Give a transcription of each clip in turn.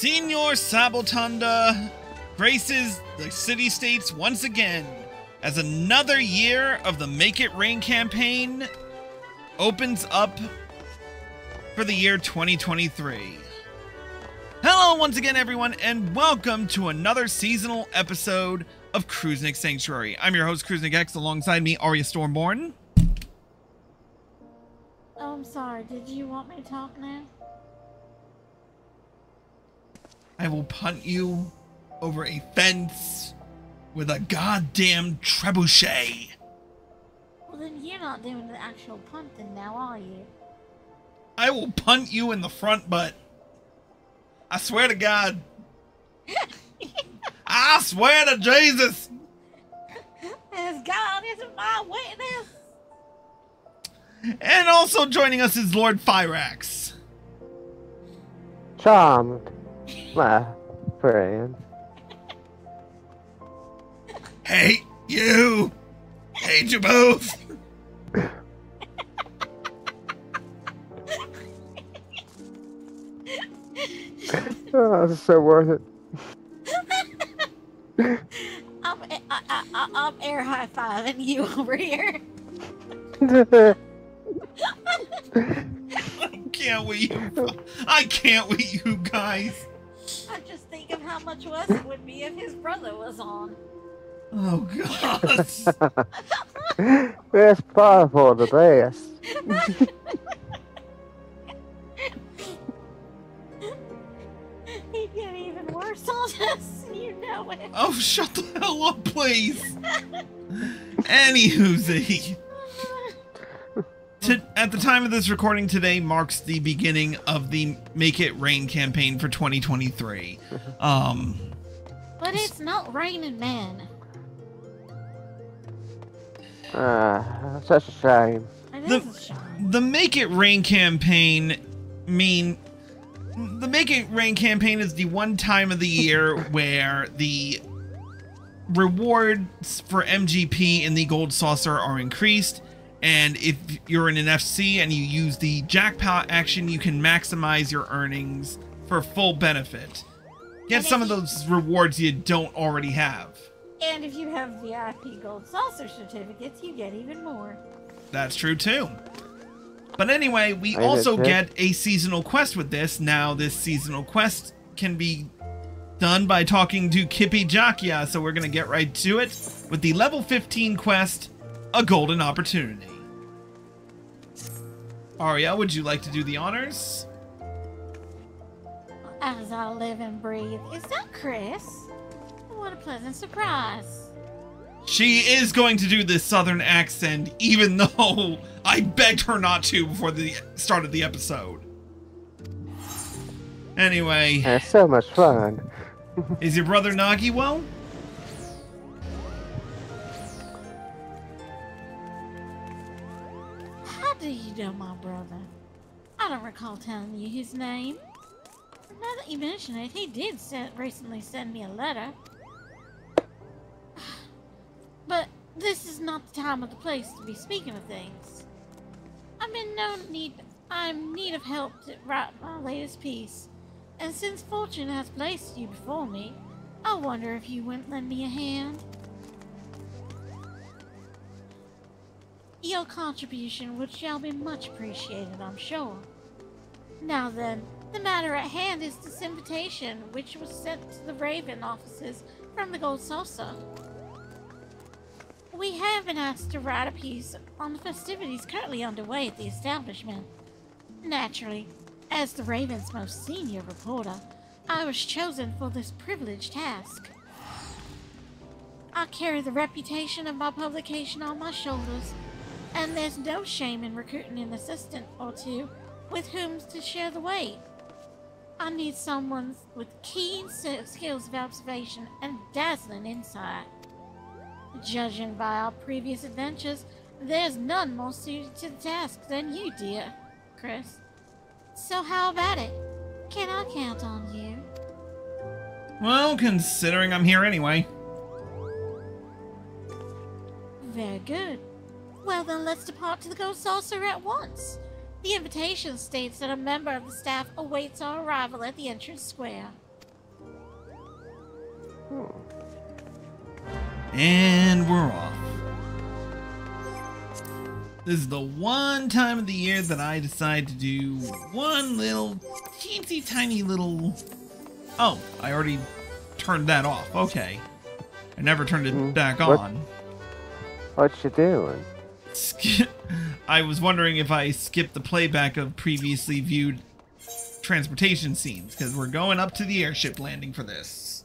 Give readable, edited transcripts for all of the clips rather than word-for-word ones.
Senor Sabotanda graces the city-states once again as another year of the Make It Rain campaign opens up for the year 2023. Hello once again, everyone, and welcome to another seasonal episode of Crusnik Sanctuary. I'm your host, Crusnik X. Alongside me, Arya Stormborn. Oh, I'm sorry. Did you want me to talk now? I will punt you over a fence with a goddamn trebuchet. Well, then you're not doing the actual punting now, are you? I will punt you in the front butt. I swear to God. I swear to Jesus. As God is my witness. And also joining us is Lord Fyrax. Charmed, my friend. Hate you. Hate you both. Oh, this is so worth it. I'm air high-fiving you over here. I can't with you guys. I just think of how much worse it would be if his brother was on. Oh God. It's far for the best. He'd get even worse on us, you know it. Oh, shut the hell up, please. Anywho, at the time of this recording today marks the beginning of the Make It Rain campaign for 2023. But it's not raining, man. Such a shame. It is a shame. The Make It Rain campaign is the one time of the year where the rewards for MGP in the Gold Saucer are increased, and if you're in an FC and you use the jackpot action, you can maximize your earnings for full benefit. Get some of those rewards you don't already have. And if you have VIP Gold Saucer certificates, you get even more. That's true too. But anyway, we also get a seasonal quest with this. Now, this seasonal quest can be done by talking to Kippy Jakia, so we're going to get right to it with the level 15 quest, A Golden Opportunity. Arya, would you like to do the honors? As I live and breathe. Is that Chris? What a pleasant surprise. She is going to do this southern accent, even though I begged her not to before the start of the episode. Anyway. It's so much fun. Is your brother Nagi well? How do you know my brother? I don't recall telling you his name. Now that you mention it, he did recently send me a letter. But this is not the time or the place to be speaking of things. I'm in need of help to write my latest piece, and since fortune has placed you before me, I wonder if you wouldn't lend me a hand. Your contribution shall be much appreciated, I'm sure. Now then, the matter at hand is this invitation, which was sent to the Raven offices from the Gold Saucer. We have been asked to write a piece on the festivities currently underway at the establishment. Naturally, as the Raven's most senior reporter, I was chosen for this privileged task. I carry the reputation of my publication on my shoulders, and there's no shame in recruiting an assistant or two with whom to share the weight. I need someone with keen skills of observation and dazzling insight. Judging by our previous adventures, there's none more suited to the task than you, dear Chris. So how about it? Can I count on you? Well, considering I'm here anyway. Very good. Well then, let's depart to the Gold Saucer at once. The invitation states that a member of the staff awaits our arrival at the entrance square. And we're off. This is the one time of the year that I decide to do one little teensy tiny little... Oh, I already turned that off. Okay. I never turned it back on. What you doing? I was wondering if I skipped the playback of previously viewed transportation scenes, because we're going up to the airship landing for this.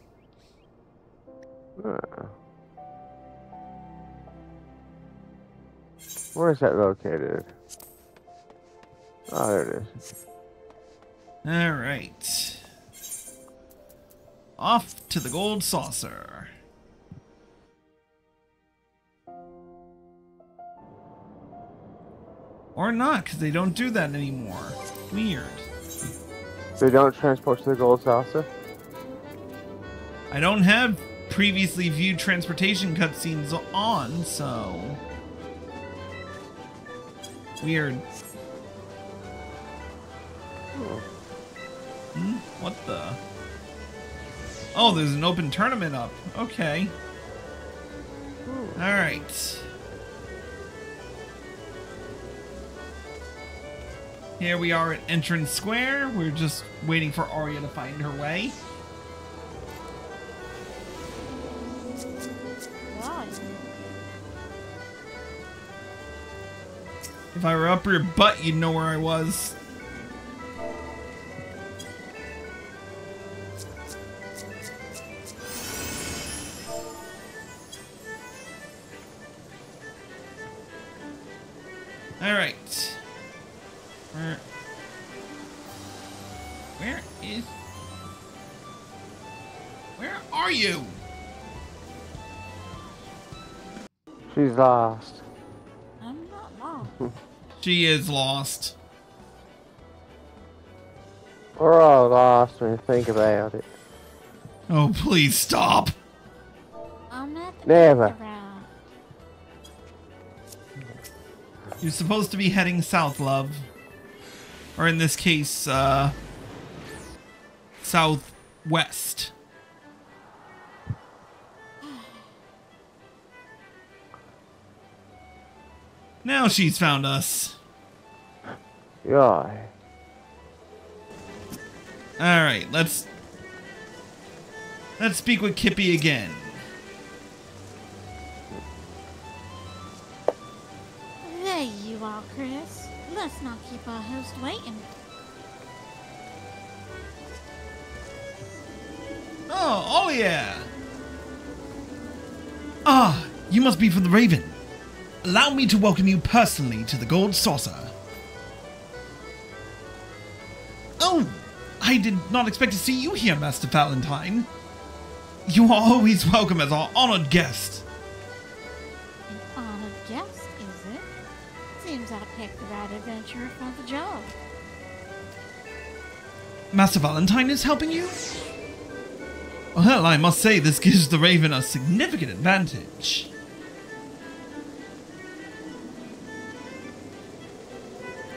Where is that located? Oh, there it is. Alright. Off to the gold saucer. Or not, because they don't do that anymore. Weird. They don't transport to the gold saucer? I don't have previously viewed transportation cutscenes on, so... Weird. What the? Oh, there's an open tournament up. Okay. Alright. Here we are at Entrance Square. We're just waiting for Arya to find her way. If I were up your butt, you'd know where I was. Alright. Where are you? She's lost. I'm not lost. She is lost. We're all lost when you think about it. Oh, please stop. I'm at the Never. merry-go-round. You're supposed to be heading south, love. Or in this case, southwest. Now she's found us. Yeah. Alright, let's speak with Kippy again. There you are, Chris. Let's not keep our host waiting. Oh yeah. Ah, you must be from the Raven. Allow me to welcome you personally to the Gold Saucer. Oh, I did not expect to see you here, Master Valentine. You are always welcome as our honored guest. An honored guest, is it? Seems I picked the right adventurer for the job. Master Valentine is helping you? Well, I must say this gives the Raven a significant advantage.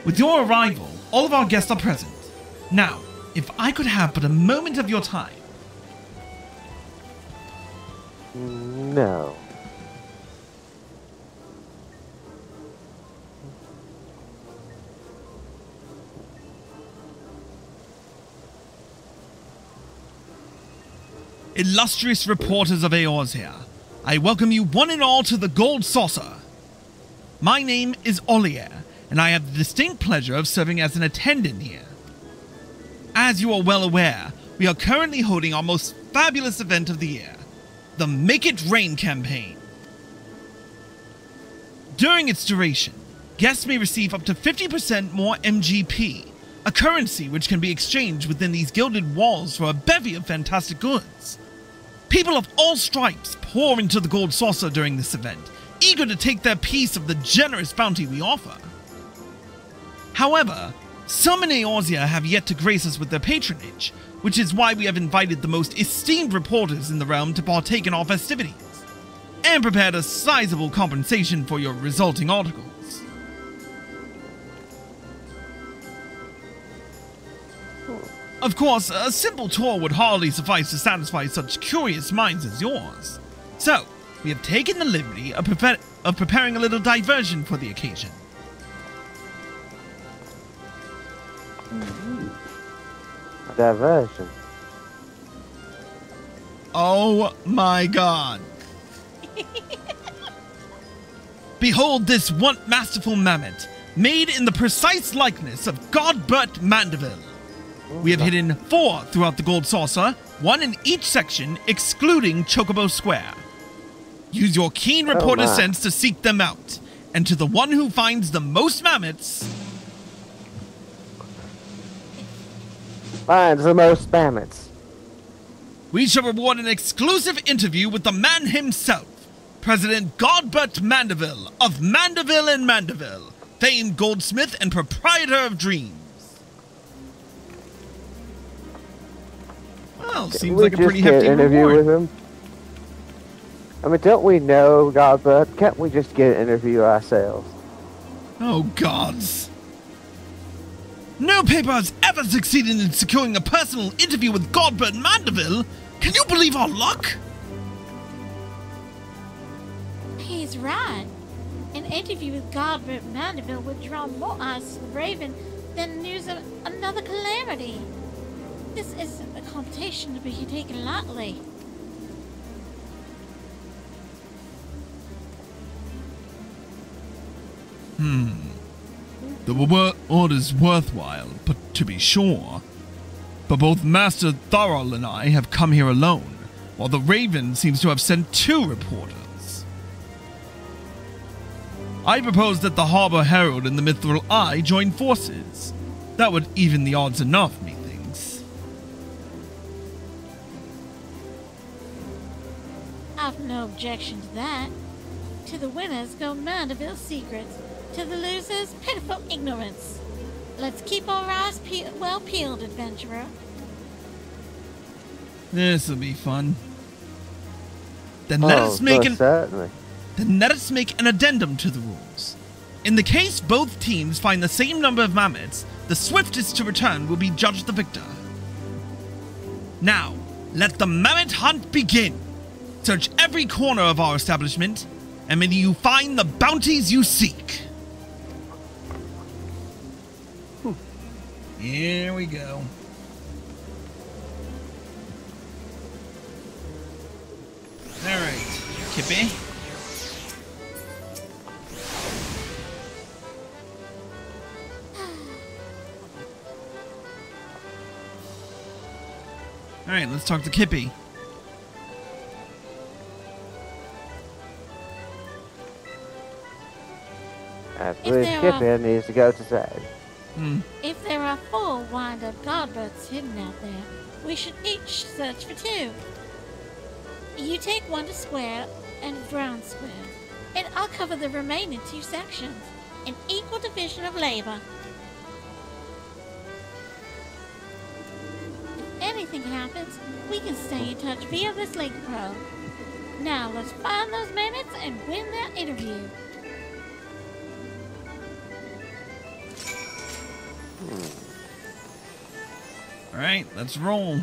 With your arrival, all of our guests are present. Now, if I could have but a moment of your time. No. Illustrious reporters of Eorzea, I welcome you one and all to the Gold Saucer. My name is Olier, and I have the distinct pleasure of serving as an attendant here. As you are well aware, we are currently holding our most fabulous event of the year, the Make It Rain campaign. During its duration, guests may receive up to 50% more MGP, a currency which can be exchanged within these gilded walls for a bevy of fantastic goods. People of all stripes pour into the Gold Saucer during this event, eager to take their piece of the generous bounty we offer. However, some in Eorzea have yet to grace us with their patronage, which is why we have invited the most esteemed reporters in the realm to partake in our festivities, and prepared a sizable compensation for your resulting articles. Of course, a simple tour would hardly suffice to satisfy such curious minds as yours. So, we have taken the liberty of preparing a little diversion for the occasion. Diversion. Oh my god. Behold this one masterful mammoth, made in the precise likeness of Godbert Mandeville. We have hidden 4 throughout the gold saucer, 1 in each section, excluding Chocobo Square. Use your keen reporter sense to seek them out, and to the one who finds the most mammoths... Finds the most mammoths. We shall reward an exclusive interview with the man himself, President Godbert Mandeville of Mandeville and Mandeville, famed goldsmith and proprietor of dreams. Well, seems like a pretty hefty interview reward. with him. I mean, don't we know Godbert? Can't we just get an interview ourselves? Oh, gods. No paper has ever succeeded in securing a personal interview with Godbert Mandeville. Can you believe our luck? He's right. An interview with Godbert Mandeville would draw more eyes to the Raven than news of another calamity. This isn't a competition to be taken lightly. The reward is worthwhile, but to be sure. But both Master Thorol and I have come here alone, while the Raven seems to have sent 2 reporters. I propose that the Harbor Herald and the Mithril Eye join forces. That would even the odds enough, methinks. I've no objection to that. To the winners go Mandeville's secrets. To the losers, pitiful ignorance. Let's keep our eyes well peeled, adventurer. This'll be fun. Then let us make certainly. Then let us make an addendum to the rules. In the case both teams find the same number of mammoths, the swiftest to return will be judged the victor. Now, let the mammoth hunt begin. Search every corner of our establishment, and may you find the bounties you seek. Here we go. Alright, Kippy. Alright, let's talk to Kippy. I believe Kippy needs to go to side. If there are 4 wind-up Godberts hidden out there, we should each search for 2. You take 1 to Square and Brown Square, and I'll cover the remaining 2 sections. An equal division of labor. If anything happens, we can stay in touch via this link pro. Now let's find those mammoths and win that interview. Alright, let's roll.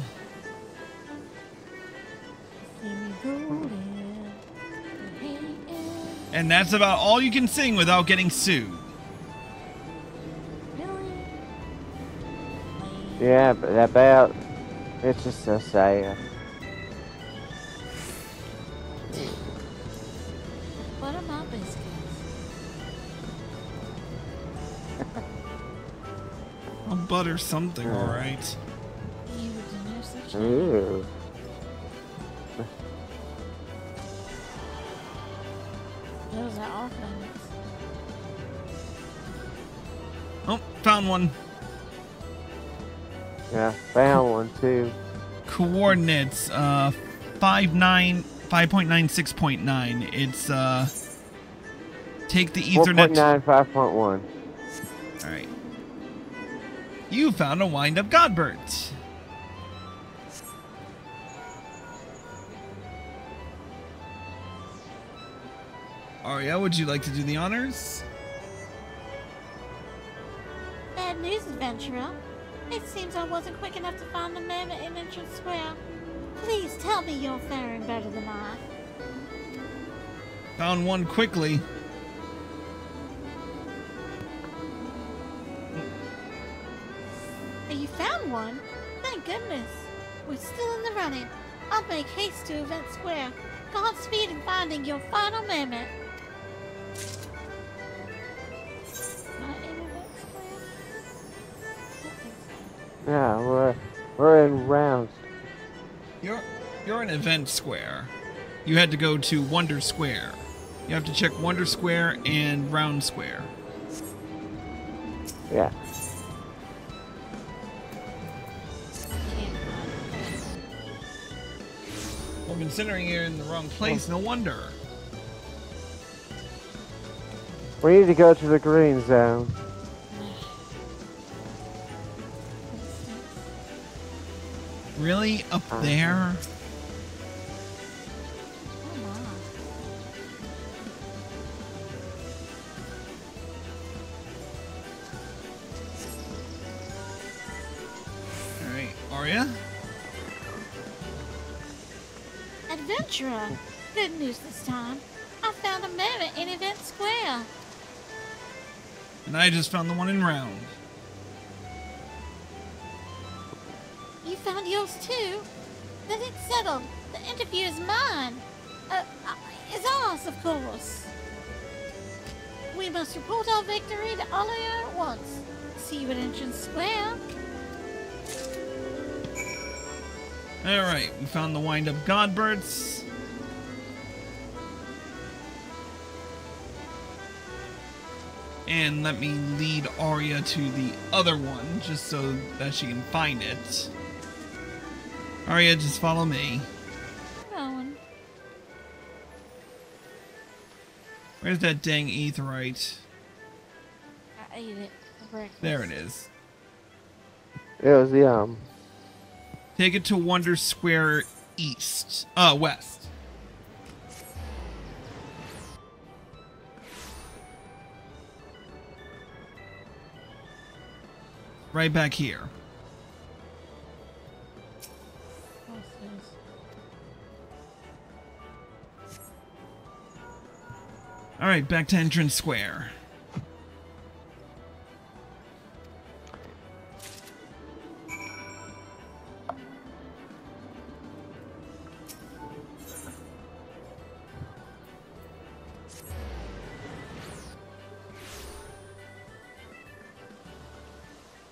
And that's about all you can sing without getting sued. Yeah, but about... It's just so sad. What are my biscuits? I'll butter something, alright. You would do no such thing. Ooh. Those are our planets. Oh, found one. Yeah, found one too. Coordinates, 5.96.9. It's, take the Ethernet. 4.9, 5.1. Alright. You found a wind-up Godbert. Aria, would you like to do the honors? Bad news, adventurer. It seems I wasn't quick enough to find the mammoth in Entrance Square. Please tell me you're faring better than I. Found one quickly. You found one? Thank goodness. We're still in the running. I'll make haste to Event Square. Godspeed in finding your final mammoth. Not in Event Square? I don't think so. Yeah, we're in rounds. You're in Event Square. You had to go to Wonder Square. You have to check Wonder Square and Round Square. Yeah. Well, considering you're in the wrong place, no wonder. We need to go to the green zone. Really? Up there? Oh my. Alright, Arya? Adventurer! Good news this time. I found a mammoth in Event Square. And I just found the one in Round. You found yours too? Then it's settled. The interview is mine. It's ours, of course. We must report our victory to Alia at once. See you at Entrance Square. Alright, we found the wind-up Godbirds. And let me lead Arya to the other one, just so that she can find it. Arya, just follow me. Going. Where's that dang aetheryte? I ate it for breakfast. There it is. It was yum. Take it to Wonder Square East. West. Right back here. Alright, back to Entrance Square.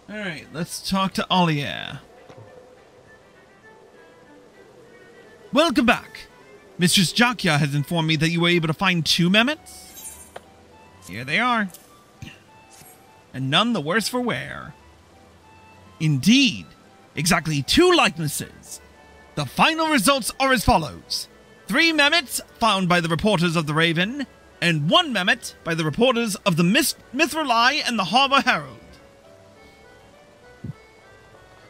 Alright, let's talk to Alia. Welcome back! Mistress Jakya has informed me that you were able to find 2 mammoths. Here they are. And none the worse for wear. Indeed, exactly 2 likenesses. The final results are as follows. 3 mammoths found by the reporters of the Raven, and 1 mammoth by the reporters of the Mithril Eye and the Harbor Herald.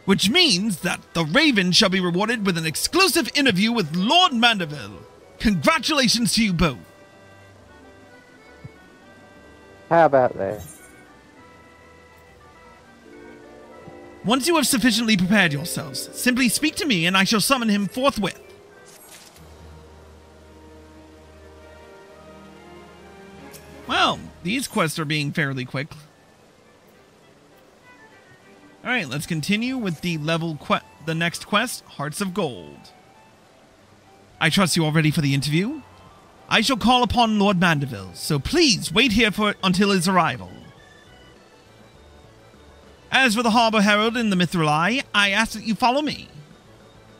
Which means that the Raven shall be rewarded with an exclusive interview with Lord Mandeville. Congratulations to you both. How about that? Once you have sufficiently prepared yourselves, simply speak to me and I shall summon him forthwith. Well, these quests are being fairly quick. Alright, let's continue with the next quest, Hearts of Gold. I trust you are ready for the interview. I shall call upon Lord Mandeville, so please wait here until his arrival. As for the Harbor Herald and the Mithril Eye, I ask that you follow me.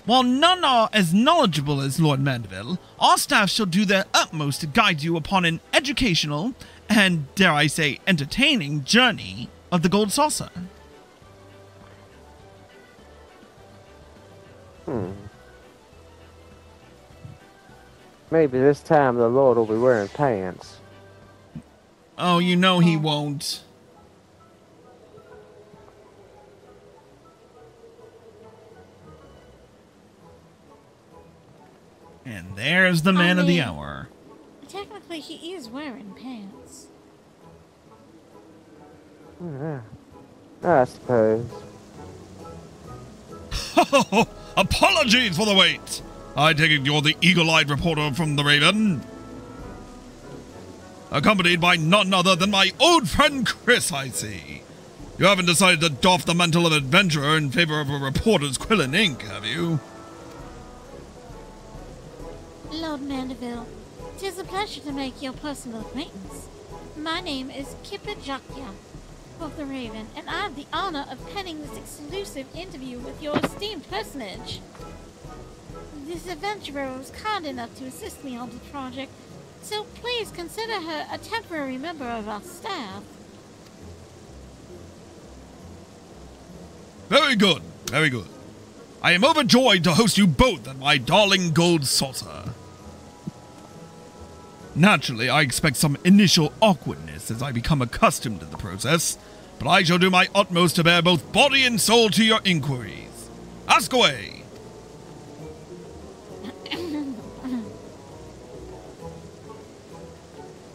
While none are as knowledgeable as Lord Mandeville, our staff shall do their utmost to guide you upon an educational and, dare I say, entertaining journey of the Gold Saucer. Maybe this time the Lord will be wearing pants. Oh, you know he won't. And there's the man of the hour. Technically, he is wearing pants. Yeah. I suppose. Apologies for the wait. I take it you're the eagle-eyed reporter from the Raven. accompanied by none other than my old friend Chris, I see. You haven't decided to doff the mantle of adventurer in favor of a reporter's quill and ink, have you? Lord Mandeville, 'tis a pleasure to make your personal acquaintance. My name is Kipper Jakya of the Raven, and I have the honor of penning this exclusive interview with your esteemed personage. This adventurer was kind enough to assist me on the project, so please consider her a temporary member of our staff. Very good, very good. I am overjoyed to host you both at my darling gold saucer. Naturally, I expect some initial awkwardness as I become accustomed to the process, but I shall do my utmost to bear both body and soul to your inquiries. Ask away!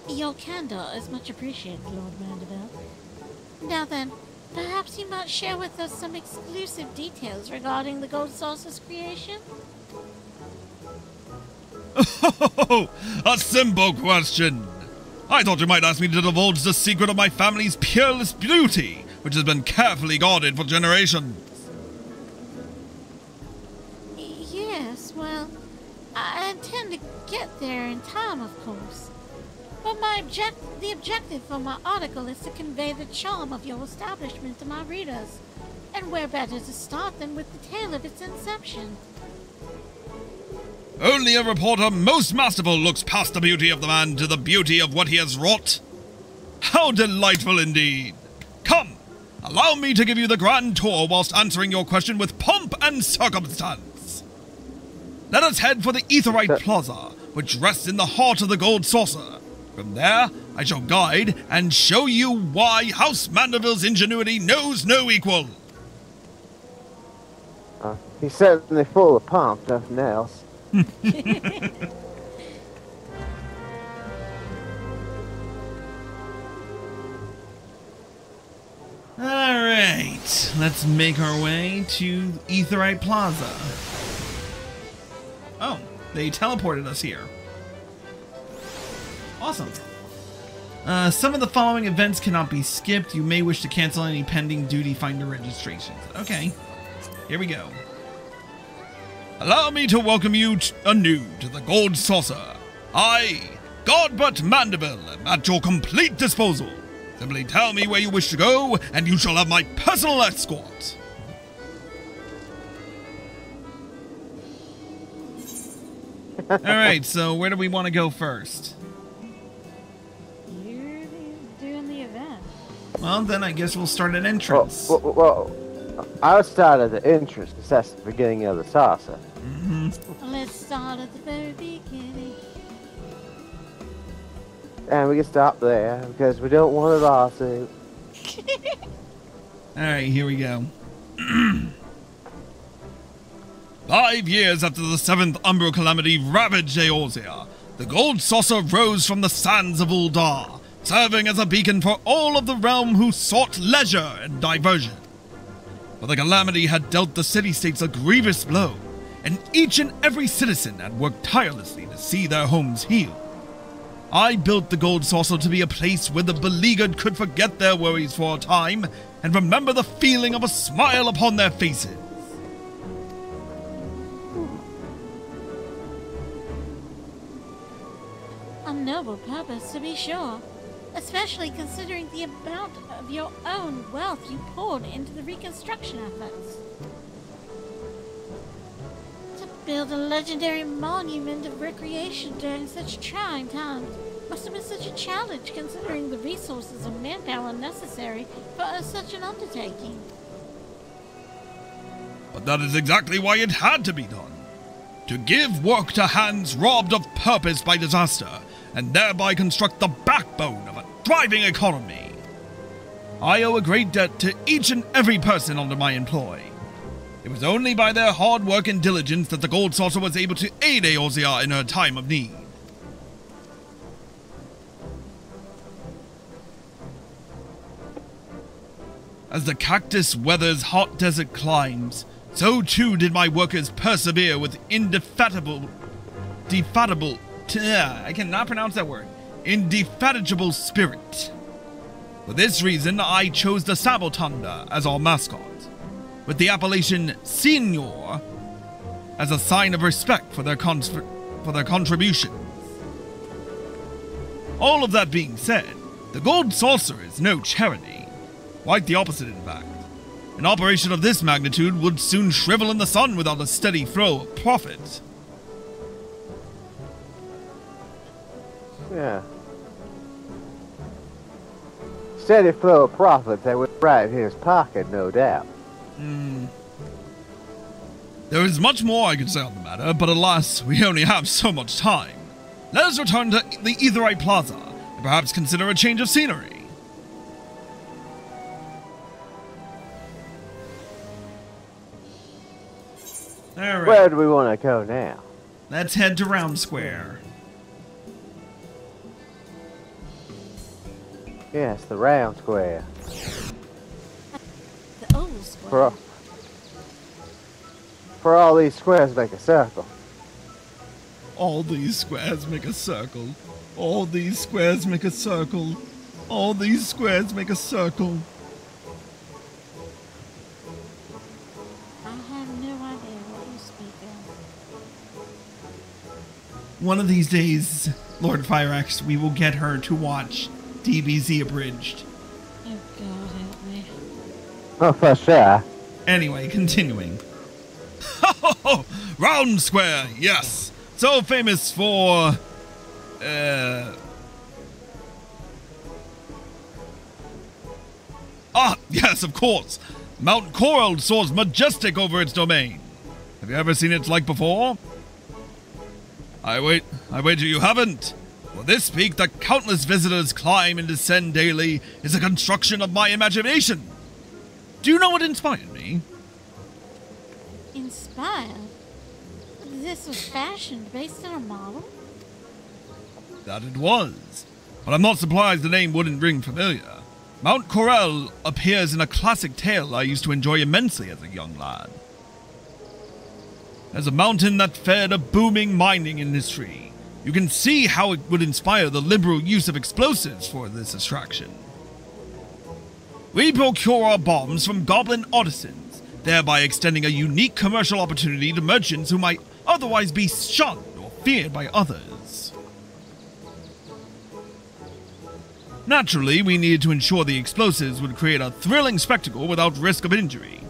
Your candor is much appreciated, Lord Mandeville. Now then, perhaps you might share with us some exclusive details regarding the Gold Saucer's creation? Oh, a simple question. I thought you might ask me to divulge the secret of my family's peerless beauty, which has been carefully guarded for generations. Yes, well, I intend to get there in time, of course. But the objective for my article is to convey the charm of your establishment to my readers. And where better to start than with the tale of its inception? Only a reporter most masterful looks past the beauty of the man to the beauty of what he has wrought. How delightful indeed! Come, allow me to give you the grand tour whilst answering your question with pomp and circumstance. Let us head for the Aetherite Plaza, which rests in the heart of the Gold Saucer. From there, I shall guide and show you why House Mandeville's ingenuity knows no equal. He's certainly full of pomp, nothing else. Alright, let's make our way to Aetherite Plaza. Oh, they teleported us here. Awesome. Some of the following events cannot be skipped. You may wish to cancel any pending duty finder registrations. Okay, here we go. Allow me to welcome you anew to the Gold Saucer. I, Godbert Mandeville, am at your complete disposal. Simply tell me where you wish to go, and you shall have my personal escort. Alright, so where do we want to go first? You're doing the event. Well, then I guess we'll start at entrance. Well, I'll start at the entrance, because that's the beginning of the saucer. Let's start at the very beginning. And we can stop there, because we don't want a lawsuit. Alright, here we go. 5 years after the 7th Umbral Calamity ravaged Eorzea, the Gold Saucer rose from the sands of Uldar, serving as a beacon for all of the realm who sought leisure and diversion. But the Calamity had dealt the city-states a grievous blow, and each and every citizen had worked tirelessly to see their homes heal. I built the Gold Saucer to be a place where the beleaguered could forget their worries for a time and remember the feeling of a smile upon their faces. A noble purpose, to be sure, especially considering the amount of your own wealth you poured into the reconstruction efforts. To build a legendary monument of recreation during such trying times must have been such a challenge considering the resources and manpower necessary for such an undertaking. But that is exactly why it had to be done. To give work to hands robbed of purpose by disaster, and thereby construct the backbone of a thriving economy. I owe a great debt to each and every person under my employ. It was only by their hard work and diligence that the Gold Saucer was able to aid Eorzea in her time of need. As the cactus weathers hot desert climes, so too did my workers persevere with I cannot pronounce that word. indefatigable spirit. For this reason, I chose the Sabotunda as our mascot, with the appellation Senior as a sign of respect for their contributions. All of that being said, the Gold Saucer is no charity. Quite the opposite, in fact. An operation of this magnitude would soon shrivel in the sun without a steady flow of profit. Yeah. Steady flow of profit that would right in his pocket, no doubt. There is much more I could say on the matter, but alas, we only have so much time. Let us return to the Etherite Plaza, and perhaps consider a change of scenery. Alright. Where do we want to go now? Let's head to Round Square. Yes, the round square. The old square. For all these squares make a circle. All these squares make a circle. All these squares make a circle. All these squares make a circle. I have no idea what you speak of. One of these days, Lord Fireaxe, we will get her to watch DBZ Abridged. Oh, God help me. Oh, for sure. Anyway, continuing. Round Square, yes. So famous for... Ah, yes, of course. Mount Coral soars majestic over its domain. Have you ever seen its like before? I wager you haven't. For this peak that countless visitors climb and descend daily is a construction of my imagination. Do you know what inspired me? Inspired? This was fashioned based on a model? That it was. But I'm not surprised the name wouldn't ring familiar. Mount Coral appears in a classic tale I used to enjoy immensely as a young lad. As a mountain that fed a booming mining industry, you can see how it would inspire the liberal use of explosives for this attraction. We procure our bombs from goblin artisans, thereby extending a unique commercial opportunity to merchants who might otherwise be shunned or feared by others. Naturally, we needed to ensure the explosives would create a thrilling spectacle without risk of injury.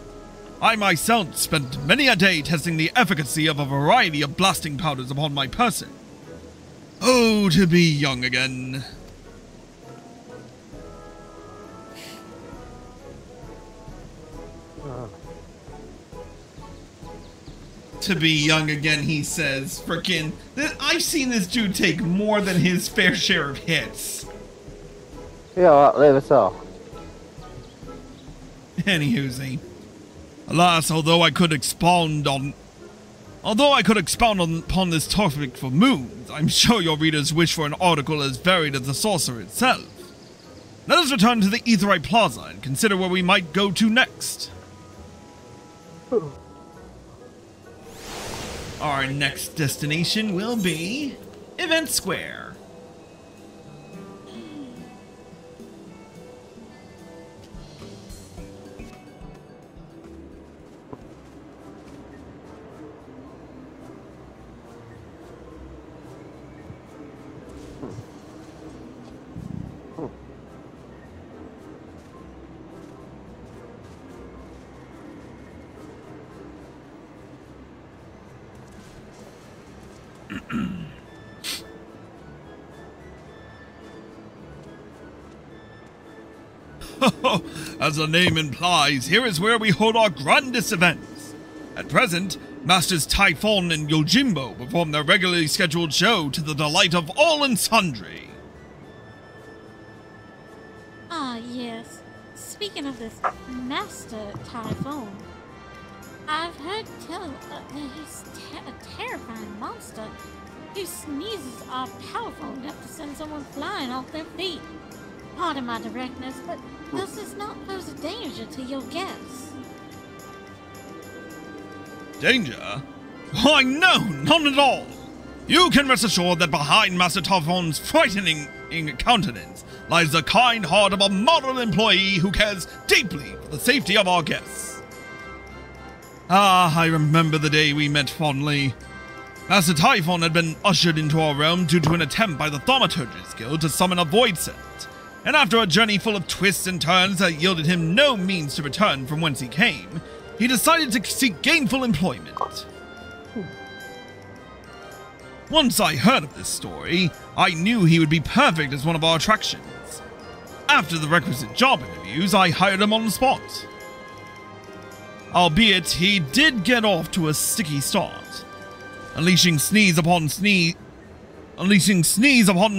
I myself spent many a day testing the efficacy of a variety of blasting powders upon my person. Oh, to be young again. To be young again, he says. Frickin', I've seen this dude take more than his fair share of hits. Yeah, well, leave us off. Anywhoozy. Alas, although I could expound upon this topic for moons, I'm sure your readers wish for an article as varied as the saucer itself. Let us return to the Etherite Plaza and consider where we might go to next. Our next destination will be Event Square. As the name implies, here is where we hold our grandest events. At present, Masters Typhon and Yojimbo perform their regularly scheduled show to the delight of all and sundry. Ah, yes. Speaking of this Master Typhon, I've heard tell that he's a terrifying monster whose sneezes are powerful enough to send someone flying off their feet. Pardon my directness, but this does not pose a danger to your guests. Danger? Why, no, none at all. You can rest assured that behind Master Typhon's frightening countenance lies the kind heart of a model employee who cares deeply for the safety of our guests. Ah, I remember the day we met fondly. Master Typhon had been ushered into our realm due to an attempt by the Thaumaturgist Guild to summon a void scent, and after a journey full of twists and turns that yielded him no means to return from whence he came, he decided to seek gainful employment. Once I heard of this story, I knew he would be perfect as one of our attractions. After the requisite job interviews, I hired him on the spot. Albeit, he did get off to a sticky start, unleashing sneeze upon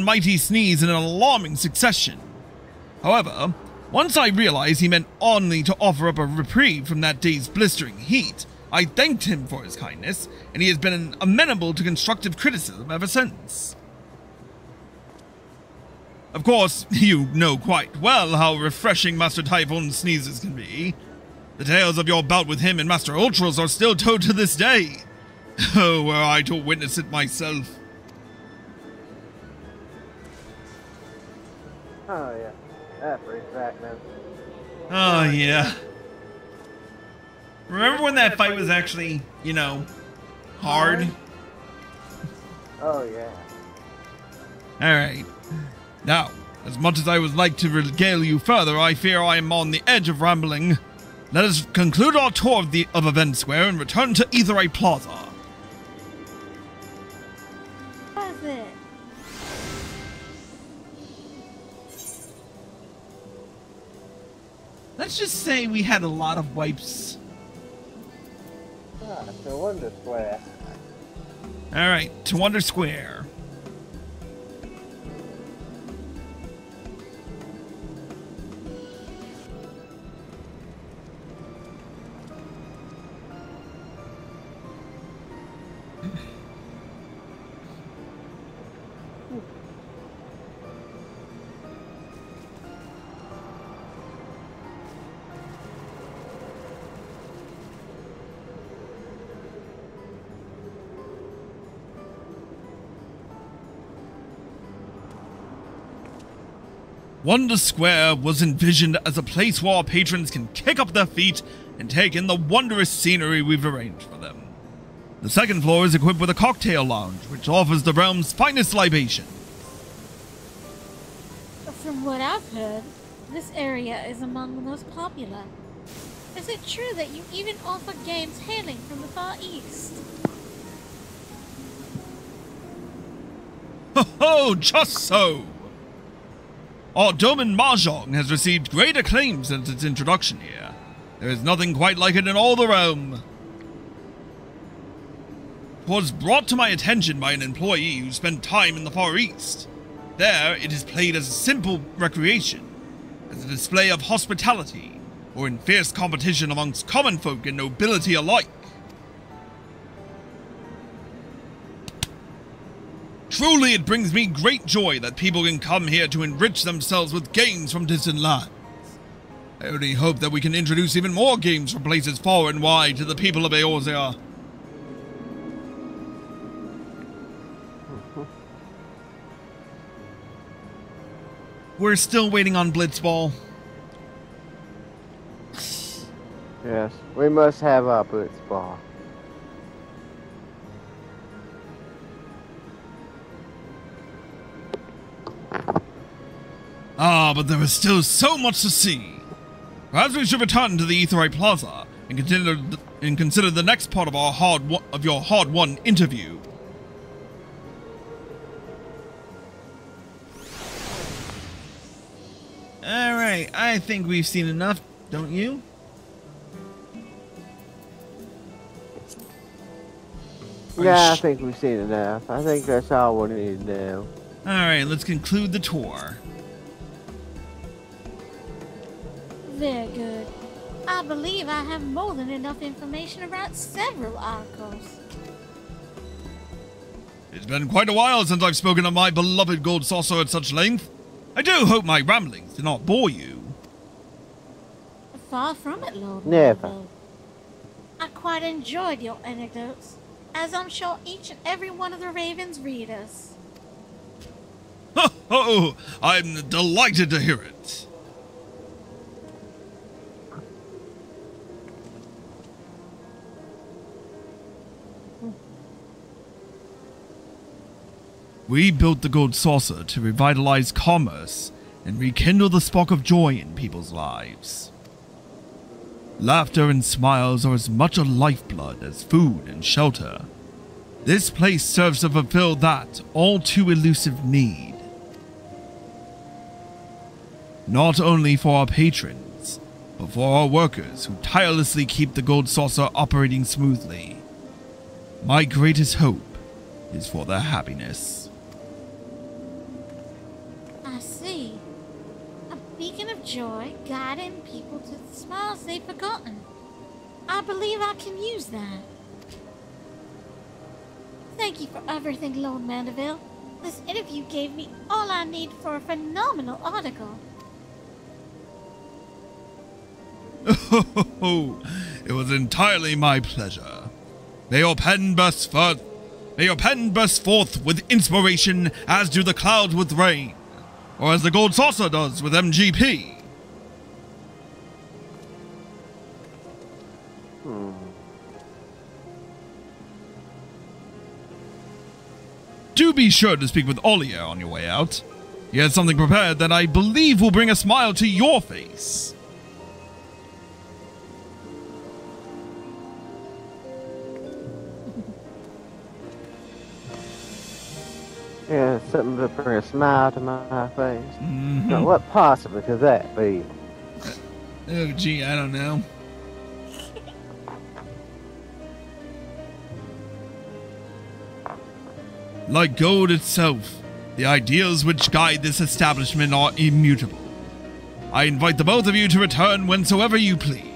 mighty sneeze in an alarming succession. However, once I realized he meant only to offer up a reprieve from that day's blistering heat, I thanked him for his kindness, and he has been amenable to constructive criticism ever since. Of course, you know quite well how refreshing Master Typhon's sneezes can be. The tales of your bout with him and Master Ultros are still told to this day. Oh, were I to witness it myself. Oh, yeah. That brings back then. Oh, yeah. Remember when that fight was actually, you know, hard? Oh, yeah. Alright. Now, as much as I would like to regale you further, I fear I am on the edge of rambling. Let us conclude our tour of Event Square and return to Aetheryte Plaza. What is it? Let's just say we had a lot of wipes. Ah, to Wonder Square. Alright, to Wonder Square. Wonder Square was envisioned as a place where our patrons can kick up their feet and take in the wondrous scenery we've arranged for them. The second floor is equipped with a cocktail lounge, which offers the realm's finest libation. From what I've heard, this area is among the most popular. Is it true that you even offer games hailing from the Far East? Ho ho, just so! Our Domin Mahjong has received great acclaim since its introduction here. There is nothing quite like it in all the realm. It was brought to my attention by an employee who spent time in the Far East. There, it is played as a simple recreation, as a display of hospitality, or in fierce competition amongst common folk and nobility alike. Truly, it brings me great joy that people can come here to enrich themselves with games from distant lands. I only hope that we can introduce even more games from places far and wide to the people of Eorzea. We're still waiting on Blitzball. Yes, we must have our Blitzball. Ah, but there is still so much to see. Perhaps we should return to the Aetheryte Plaza and consider the next part of your hard-won interview. Alright, I think we've seen enough, don't you? Yeah, I think we've seen enough. I think that's all we need to do. Alright, let's conclude the tour. Very good. I believe I have more than enough information about several articles. It's been quite a while since I've spoken of my beloved gold saucer at such length. I do hope my ramblings did not bore you. Far from it, Lord. Never. Lord. I quite enjoyed your anecdotes, as I'm sure each and every one of the Ravens read us. Oh, I'm delighted to hear it. We built the gold saucer to revitalize commerce and rekindle the spark of joy in people's lives. Laughter and smiles are as much a lifeblood as food and shelter. This place serves to fulfill that all too elusive need. Not only for our patrons, but for our workers who tirelessly keep the gold saucer operating smoothly. My greatest hope is for their happiness. I see. A beacon of joy guiding people to the smiles they've forgotten. I believe I can use that. Thank you for everything, Lord Mandeville. This interview gave me all I need for a phenomenal article. Oh, it was entirely my pleasure. May your pen burst forth with inspiration, as do the clouds with rain, or as the gold saucer does with MGP. Do be sure to speak with Olier on your way out. He has something prepared that I believe will bring a smile to your face. Yeah, something to bring a smile to my face. Now, what possibly could that be? Oh, gee, I don't know. Like gold itself, the ideals which guide this establishment are immutable. I invite the both of you to return whensoever you please.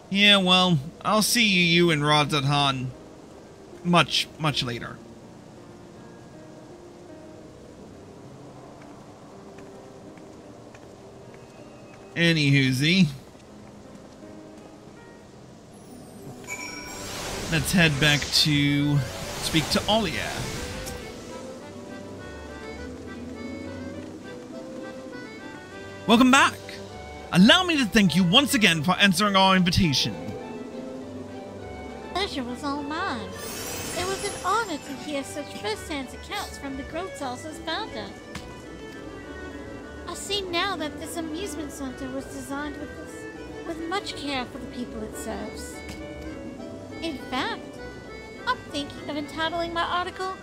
Yeah, well, I'll see you and Radzadhan much later. Anywhoosie. Let's head back to speak to Olier. Welcome back. Allow me to thank you once again for answering our invitation. Pleasure was all mine. It was an honor to hear such first-hand accounts from the Gold Saucer's founder. I see now that this amusement center was designed with much care for the people it serves. In fact, I'm thinking of entitling my article,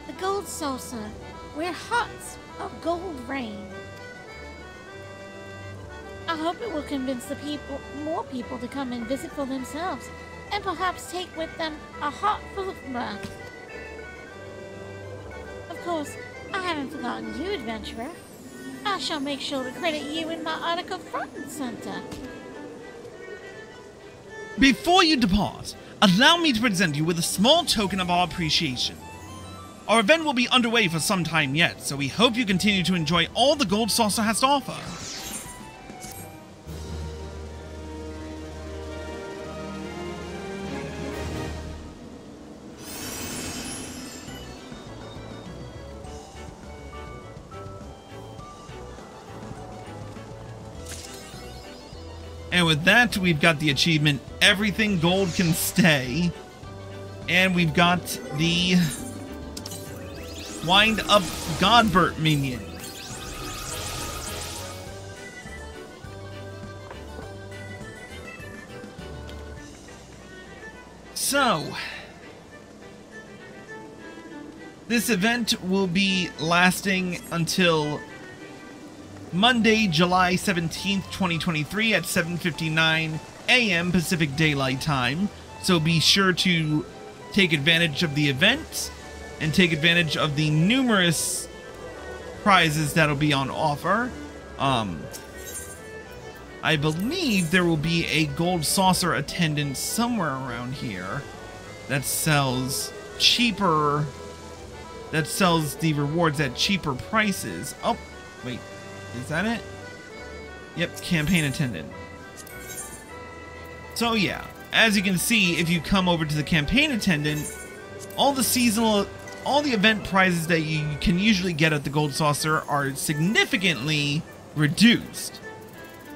The Gold Saucer, Where Hearts of Gold Reign. I hope it will convince more people to come and visit for themselves, and perhaps take with them a heart full of mirth. Of course, I haven't forgotten you, adventurer. I shall make sure to credit you in my article front and center. Before you depart, allow me to present you with a small token of our appreciation. Our event will be underway for some time yet, so we hope you continue to enjoy all the Gold Saucer has to offer. And with that, we've got the achievement, Everything Gold Can Stay. And we've got the Wind Up Godbert minion. So, this event will be lasting until Monday, July 17th, 2023 at 7:59 a.m. Pacific Daylight Time. So be sure to take advantage of the event and take advantage of the numerous prizes that'll be on offer. I believe there will be a Gold Saucer attendant somewhere around here that sells the rewards at cheaper prices. Oh, wait. Is that it? Yep, campaign attendant. So yeah, as you can see, if you come over to the campaign attendant, All the event prizes that you can usually get at the Gold Saucer are significantly reduced.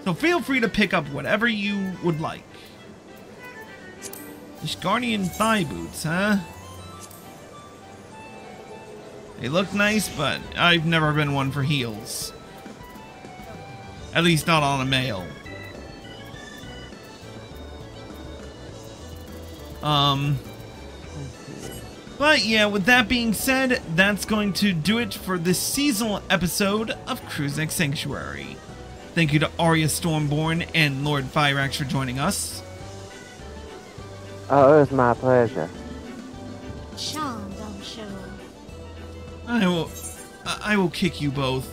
So feel free to pick up whatever you would like. Guardian thigh boots, huh? They look nice, but I've never been one for heels. At least not on a male. But yeah, with that being said, that's going to do it for this seasonal episode of Crusnik Sanctuary. Thank you to Arya Stormborn and Lord Fyrax for joining us. Oh, it was my pleasure. Charmed, I'm sure. I will kick you both.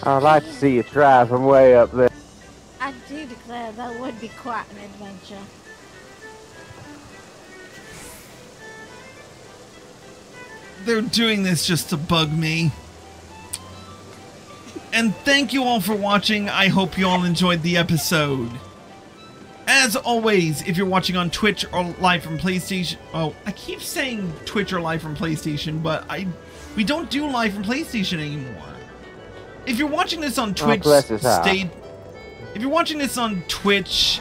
I'd like to see you try from way up there. I do declare that would be quite an adventure. They're doing this just to bug me. And thank you all for watching. I hope you all enjoyed the episode. As always, if you're watching on Twitch or live from PlayStation... Oh, I keep saying Twitch or live from PlayStation, but we don't do live from PlayStation anymore. If you're watching this on Twitch, if you're watching this on Twitch,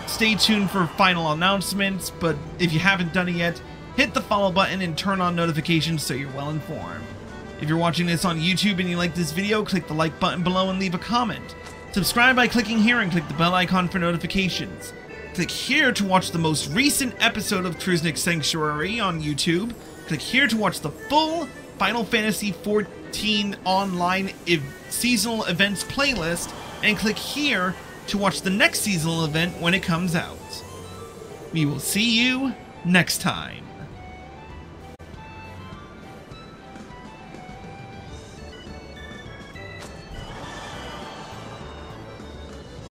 stay tuned for final announcements, but if you haven't done it yet, hit the follow button and turn on notifications so you're well informed. If you're watching this on YouTube and you like this video, click the like button below and leave a comment. Subscribe by clicking here and click the bell icon for notifications. Click here to watch the most recent episode of Crusnik Sanctuary on YouTube. Click here to watch the full Final Fantasy XIV Online seasonal events playlist. And click here to watch the next seasonal event when it comes out. We will see you next time.